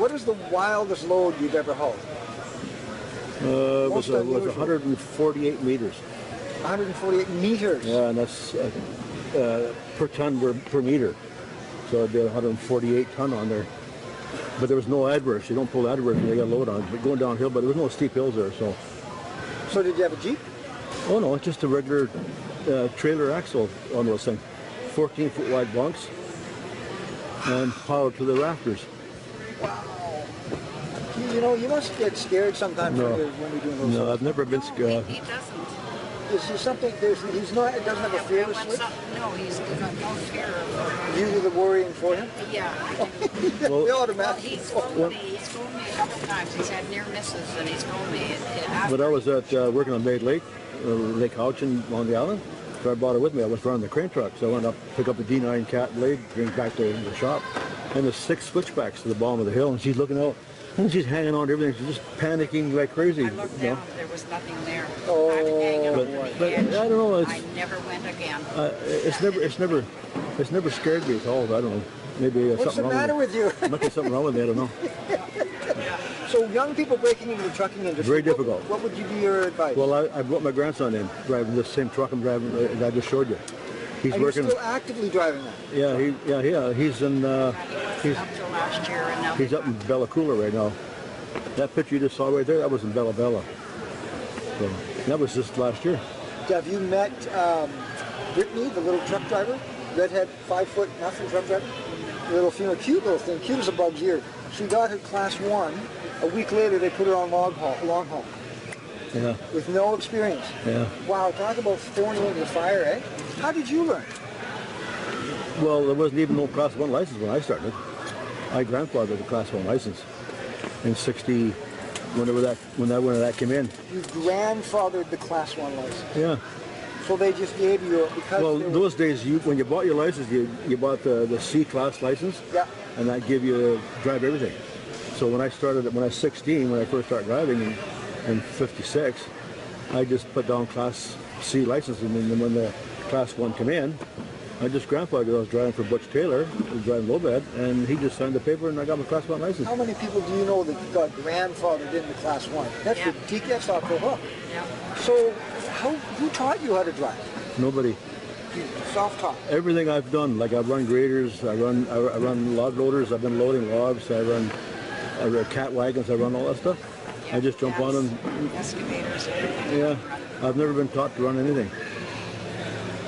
What is the wildest load you've ever hauled? It was 148 meters. 148 meters? Yeah, and that's per ton per meter. So it'd be 148 ton on there. But there was no adverse. You don't pull adverse when you got a load on. But going downhill, but there was no steep hills there. So did you have a Jeep? Oh no, it's just a regular trailer axle on those things. 14-foot wide bunks and powered to the rafters. Wow. You know, you must get scared sometimes when we do those. No, I've never been scared. He doesn't. Is there something? He's not. It doesn't have a fear of switch. No, he's got no fear of. You do the worrying for him. Yeah. The automatic. He's told me a couple times. He's had near misses, and he's told me. But I was at working on Maid Lake, Lake Houchin on the island. So I brought her with me. I was running the crane truck, so I went up, pick up the D9 cat blade, bring it back to the shop, and there's 6 switchbacks to the bottom of the hill, and she's looking out. And she's hanging on to everything. She's just panicking like crazy. I looked down. There was nothing there. Oh, I was hanging on the edge. I don't know. I never went again. It's never scared me at all. I don't know. Maybe what's something the matter with you? Might be something wrong with me. I don't know. So young people breaking into the trucking industry. Very difficult. What would be your advice? Well, I brought my grandson in driving this same truck I'm driving that I just showed you. He's working. You're still actively driving that? Yeah. He's in. He's up till last year, and now he's up in Bella Coola right now. That picture you just saw right there, that was in Bella Bella. So that was just last year. Have you met Brittany, the little truck driver? Redhead, 5 foot nothing truck driver? Little female, cute little thing, cute as a bug's ear. She got her class 1. A week later, they put her on long haul. Yeah. With no experience. Yeah. Wow, talk about throwing into the fire, eh? How did you learn? Well, there wasn't even no class 1 license when I started. I grandfathered the class 1 license in 60, when that came in. You grandfathered the class 1 license. Yeah. So they just gave you because. Well, those days, when you bought your license, you bought the C class license. Yeah. And that gave you drive everything. So when I was 16, when I first started driving in 56, I just put down class C license, and then when the class 1 came in, I just grandfathered. I was driving for Butch Taylor, I was driving low bed, and he just signed the paper, and I got my class 1 license. How many people do you know that got grandfathered into class 1? That's ridiculous off the hook. Yeah. So, who taught you how to drive? Nobody. Self-taught. Everything I've done, like I've run graders, I run log loaders, I've been loading logs, I run cat wagons, I run all that stuff. Yeah, I just jump on them. Excavators. Yeah, I've never been taught to run anything.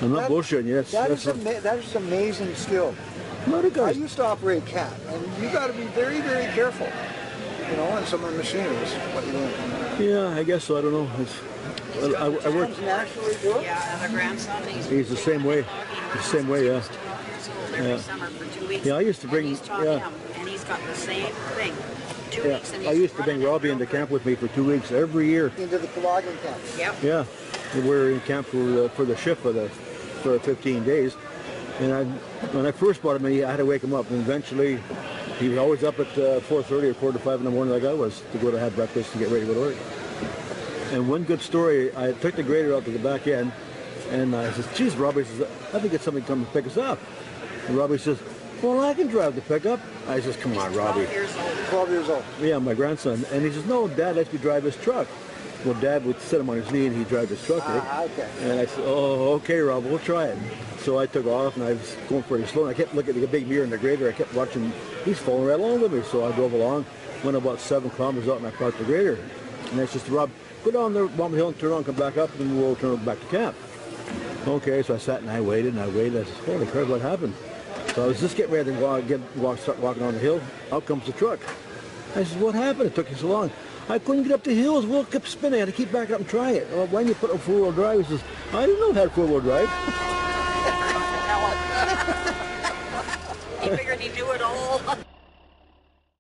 I'm not bullshitting you. That is amazing skill. I used to operate cat, and you got to be very, very careful. You know, on some of the machineries. What you doing? Yeah, I guess so. I don't know. I work. Naturally do it. Yeah, and the grandson. He's the same way. The same way, yeah. Every summer for 2 weeks. Yeah, I used to bring. And he's taught him, and he's got the same thing. 2 weeks, and he's I used to bring Robbie into camp with me for 2 weeks every year. Into the logging camp. Yep. Yeah, we were in camp for the shift for 15 days, and when I first brought him in, I had to wake him up, and eventually he was always up at 4:30 or 4 to 5 in the morning, like I was, to go to have breakfast and get ready to go to work. And one good story, I took the grader out to the back end, and I said, "Geez, Robbie," says, "I think it's somebody come to pick us up." And Robbie says, "Well, I can drive the pickup." I says, "Come on, Robbie." 12 years old. Yeah, my grandson. And he says, "No, Dad lets me drive his truck." Well, Dad would sit him on his knee and he'd drive his truck. Okay. And I said, "Oh, okay, Rob, we'll try it." So I took off, and I was going pretty slow, and I kept looking at the big mirror in the grader. I kept watching, he's following right along with me. So I drove along, went about 7 kilometers out, and I parked the grader. And I said to Rob, "Go down the bottom of the hill and turn around, come back up, and we'll turn back to camp." Okay, so I sat and I waited. I said, "Holy crap, what happened?" So I was just getting ready to start walking on the hill. Out comes the truck. I said, "What happened? It took you so long." "I couldn't get up the hills. The wheel kept spinning. I had to keep back up and try it." "Well, why didn't you put a 4-wheel drive?" He says, "I didn't know it had 4-wheel drive." He figured he knew it all.